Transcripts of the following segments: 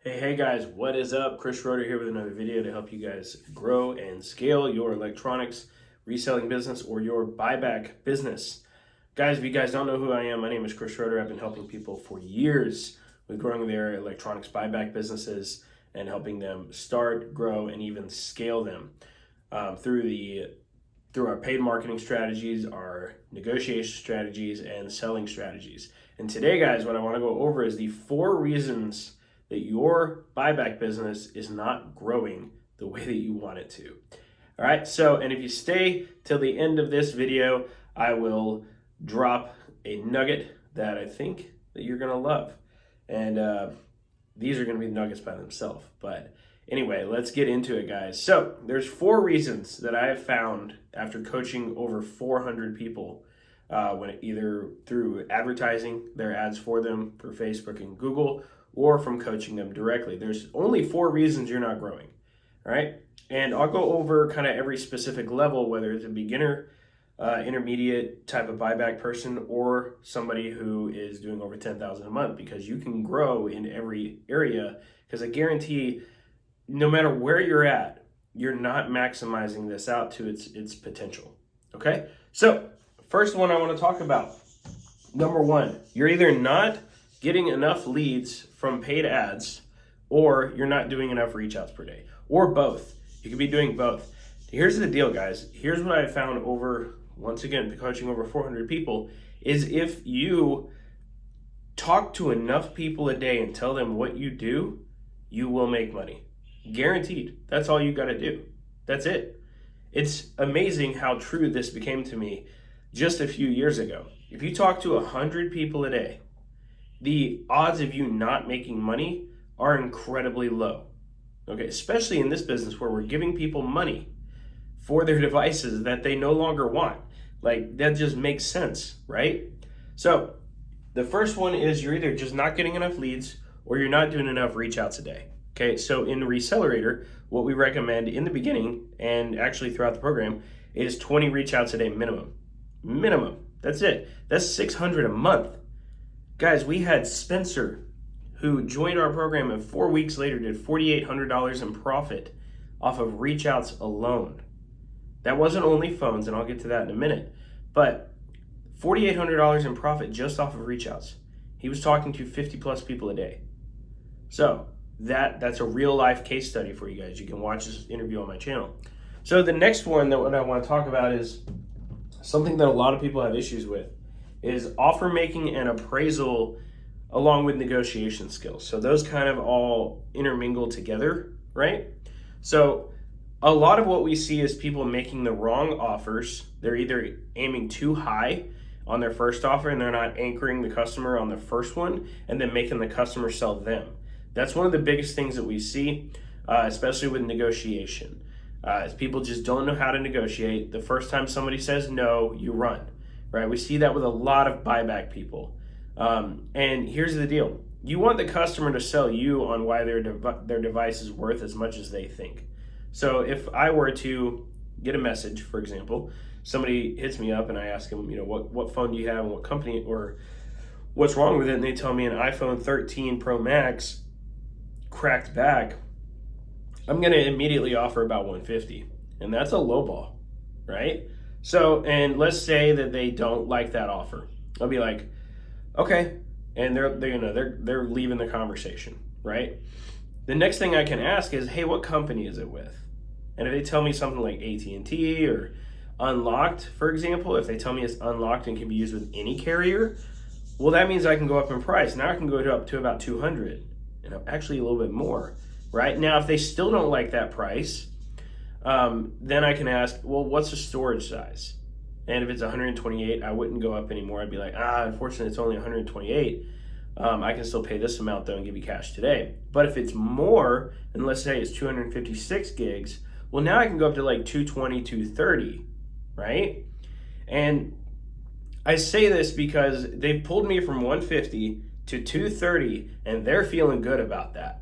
Hey guys, what is up? Chris Schroeder here with another video to help you guys grow and scale your electronics reselling business or your buyback business. Guys, if you guys don't know who I am, my name is Chris Schroeder. I've been helping people for years with growing their electronics buyback businesses and helping them start, grow, and even scale them through our paid marketing strategies, our negotiation strategies, and selling strategies. And today, guys, what I want to go over is the 4 reasons that your buyback business is not growing the way that you want it to. All right, so, and if you stay till the end of this video, I will drop a nugget that I think that you're gonna love. And these are gonna be nuggets by themselves. But anyway, let's get into it, guys. So there's 4 reasons that I have found after coaching over 400 people when either through advertising their ads for them for Facebook and Google, or from coaching them directly. There's only 4 reasons you're not growing, all right? And I'll go over kind of every specific level, whether it's a beginner, intermediate type of buyback person, or somebody who is doing over 10,000 a month, because you can grow in every area, because I guarantee no matter where you're at, you're not maximizing this out to its potential, okay? So first one I want to talk about, number 1, you're either not getting enough leads from paid ads, or you're not doing enough reach outs per day, or both. You could be doing both. Here's the deal, guys. Here's what I found over, once again, coaching over 400 people, is if you talk to enough people a day and tell them what you do, you will make money. Guaranteed. That's all you got to do. That's it. It's amazing how true this became to me just a few years ago. If you talk to 100 people a day, the odds of you not making money are incredibly low, okay? Especially in this business where we're giving people money for their devices that they no longer want. Like, that just makes sense, right? So the first one is you're either just not getting enough leads or you're not doing enough reach outs a day, okay? So in Reaccelerator, what we recommend in the beginning and actually throughout the program is 20 reach outs a day minimum. Minimum, that's it. That's 600 a month. Guys, we had Spencer, who joined our program and 4 weeks later did $4,800 in profit off of reach outs alone. That wasn't only phones, and I'll get to that in a minute, but $4,800 in profit just off of reach outs. He was talking to 50 plus people a day. So that's a real life case study for you guys. You can watch this interview on my channel. So the next one that what I want to talk about is something that a lot of people have issues with, is offer making and appraisal along with negotiation skills. So those kind of all intermingle together, right? So a lot of what we see is people making the wrong offers. They're either aiming too high on their first offer and they're not anchoring the customer on the first one and then making the customer sell them. That's one of the biggest things that we see, especially with negotiation. Is people just don't know how to negotiate. The first time somebody says no, you run. Right, we see that with a lot of buyback people. And here's the deal. You want the customer to sell you on why their device is worth as much as they think. So if I were to get a message, for example, somebody hits me up and I ask them, what phone do you have and what company or what's wrong with it, and they tell me an iPhone 13 Pro Max cracked back, I'm gonna immediately offer about $150, and that's a low ball, right? So, and let's say that they don't like that offer. I'll be like, okay, and they're leaving the conversation, right? The next thing I can ask is, hey, what company is it with? And if they tell me something like AT&T or Unlocked, for example, if they tell me it's unlocked and can be used with any carrier, well, that means I can go up in price. Now I can go up to about 200, and actually a little bit more, right? Now, if they still don't like that price, then I can ask, well, what's the storage size? And if it's 128, I wouldn't go up anymore. I'd be like, unfortunately, it's only 128. I can still pay this amount though and give you cash today. But if it's more, and let's say it's 256 gigs, well, now I can go up to like 220, 230, right? And I say this because they've pulled me from 150 to 230, and they're feeling good about that.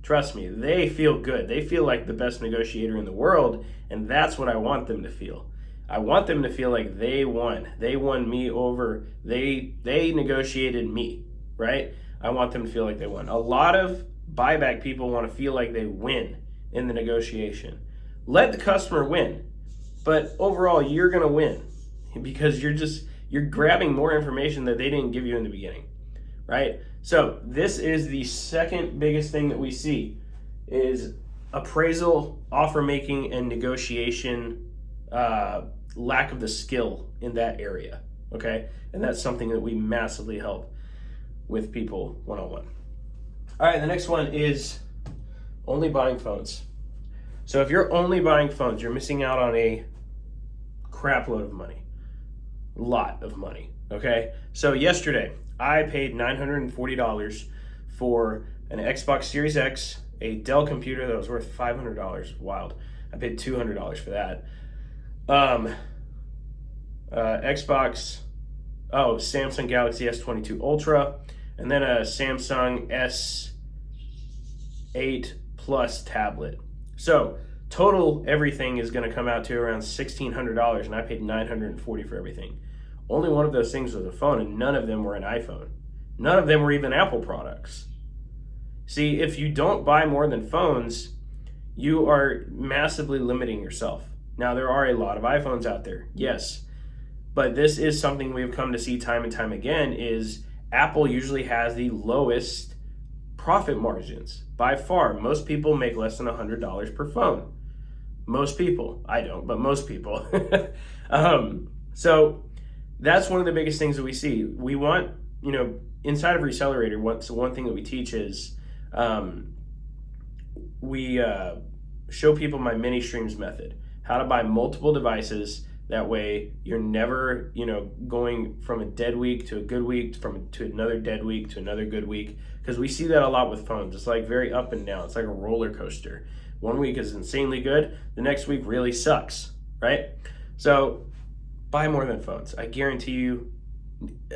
Trust me, they feel good. They feel like the best negotiator in the world, and that's what I want them to feel. I want them to feel like they won. They won me over. They negotiated me, right? I want them to feel like they won. A lot of buyback people want to feel like they win in the negotiation. Let the customer win, but overall you're going to win because you're grabbing more information that they didn't give you in the beginning, right? So this is the second biggest thing that we see is appraisal, offer making, and negotiation, lack of the skill in that area, okay? And that's something that we massively help with people one-on-one. All right, the next one is only buying phones. So if you're only buying phones, you're missing out on a crap load of money, lot of money, okay? So yesterday, I paid $940 for an Xbox Series X, a Dell computer that was worth $500, wild. I paid $200 for that. Samsung Galaxy S22 Ultra, and then a Samsung S8 Plus tablet. So total everything is going to come out to around $1,600, and I paid $940 for everything. Only one of those things was a phone, and none of them were an iPhone. None of them were even Apple products. See, if you don't buy more than phones, you are massively limiting yourself. Now, there are a lot of iPhones out there, yes, but this is something we've come to see time and time again is Apple usually has the lowest profit margins by far. Most people make less than $100 per phone. Most people, I don't, but most people. So that's one of the biggest things that we see. We want, inside of Recelerator, one thing that we teach is we show people my mini streams method, how to buy multiple devices. That way you're never, going from a dead week to a good week, to another dead week to another good week. Because we see that a lot with phones. It's like very up and down. It's like a roller coaster. One week is insanely good. The next week really sucks, right? So buy more than phones. I guarantee you.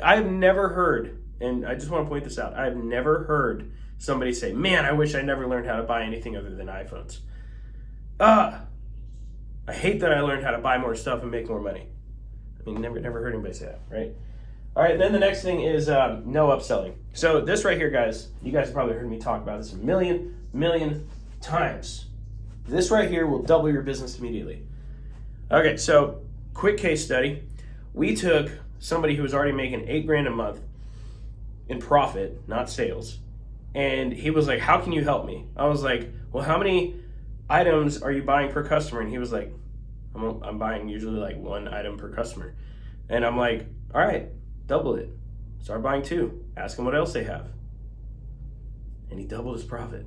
I've never heard, and I just want to point this out, I've never heard somebody say, man, I wish I never learned how to buy anything other than iPhones. I hate that I learned how to buy more stuff and make more money. I mean, never heard anybody say that, right? All right, then the next thing is no upselling. So this right here, guys, you guys have probably heard me talk about this a million times. This right here will double your business immediately. Okay, so quick case study. We took somebody who was already making $8,000 a month in profit, not sales, and he was like, how can you help me? I was like, well, how many items are you buying per customer? And he was like, I'm buying usually like one item per customer. And I'm like, all right, double it. Start buying two. Ask them what else they have. And he doubled his profit.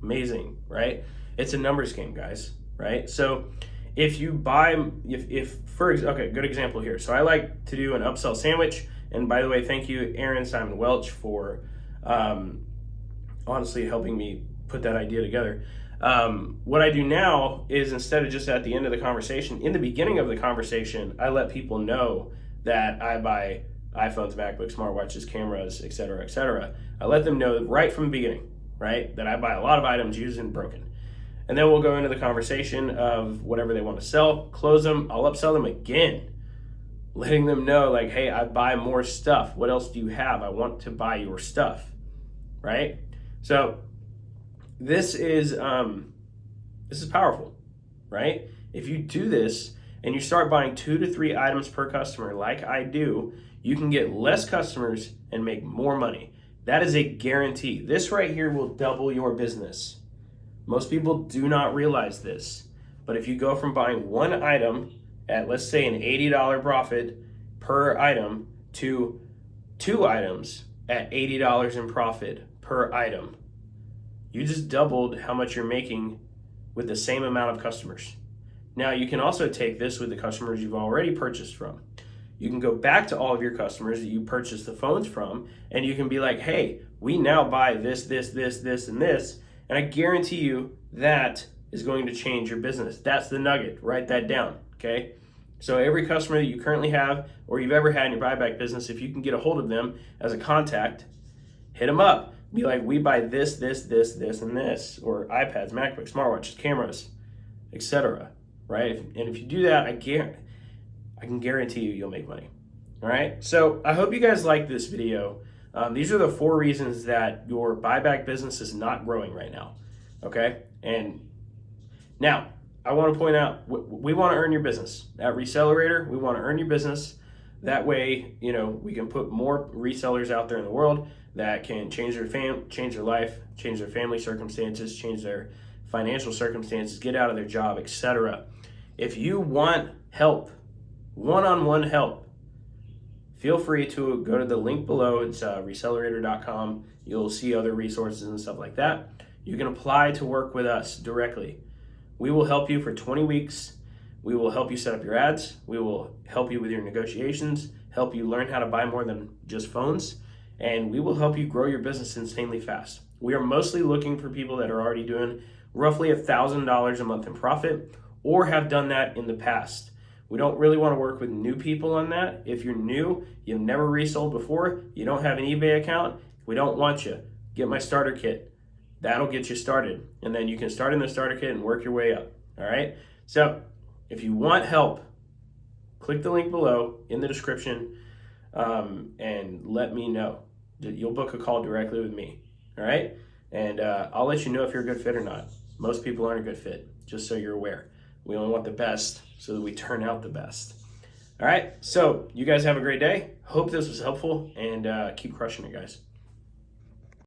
Amazing, right? It's a numbers game, guys, right? So if you buy, good example here. So I like to do an upsell sandwich. And by the way, thank you, Aaron Simon Welch, for honestly helping me put that idea together. What I do now is instead of just at the end of the conversation, in the beginning of the conversation, I let people know that I buy iPhones, MacBooks, smartwatches, cameras, et cetera. I let them know right from the beginning, right, that I buy a lot of items used and broken. And then we'll go into the conversation of whatever they want to sell, close them, I'll upsell them again, letting them know like, hey, I buy more stuff. What else do you have? I want to buy your stuff, right? So this is powerful, right? If you do this and you start buying 2 to 3 items per customer like I do, you can get less customers and make more money. That is a guarantee. This right here will double your business. Most people do not realize this, but if you go from buying one item at, let's say, an $80 profit per item to 2 items at $80 in profit per item, you just doubled how much you're making with the same amount of customers. Now, you can also take this with the customers you've already purchased from. You can go back to all of your customers that you purchased the phones from, and you can be like, hey, we now buy this, and this, and I guarantee you that is going to change your business. That's the nugget. Write that down, okay? So every customer that you currently have or you've ever had in your buyback business, if you can get a hold of them as a contact, hit them up. Be like, we buy this, and this, or iPads, MacBooks, smartwatches, cameras, etc. Right? And if you do that, I can guarantee you'll make money. All right? So I hope you guys like this video. These are the 4 reasons that your buyback business is not growing right now. Okay, and now I want to point out we want to earn your business at Recelerator. We want to earn your business. That way, we can put more resellers out there in the world that can change their life, change their family circumstances, change their financial circumstances, get out of their job, etc. If you want help, one-on-one help, feel free to go to the link below. It's recelerator.com. You'll see other resources and stuff like that. You can apply to work with us directly. We will help you for 20 weeks. We will help you set up your ads. We will help you with your negotiations, help you learn how to buy more than just phones, and we will help you grow your business insanely fast. We are mostly looking for people that are already doing roughly $1,000 a month in profit or have done that in the past. We don't really want to work with new people on that. If you're new, you've never resold before, you don't have an eBay account, we don't want you. Get my starter kit. That'll get you started. And then you can start in the starter kit and work your way up. All right? So if you want help, click the link below in the description and let me know. You'll book a call directly with me. All right? And I'll let you know if you're a good fit or not. Most people aren't a good fit, just so you're aware. We only want the best so that we turn out the best. All right? So you guys have a great day. Hope this was helpful, and keep crushing it, guys.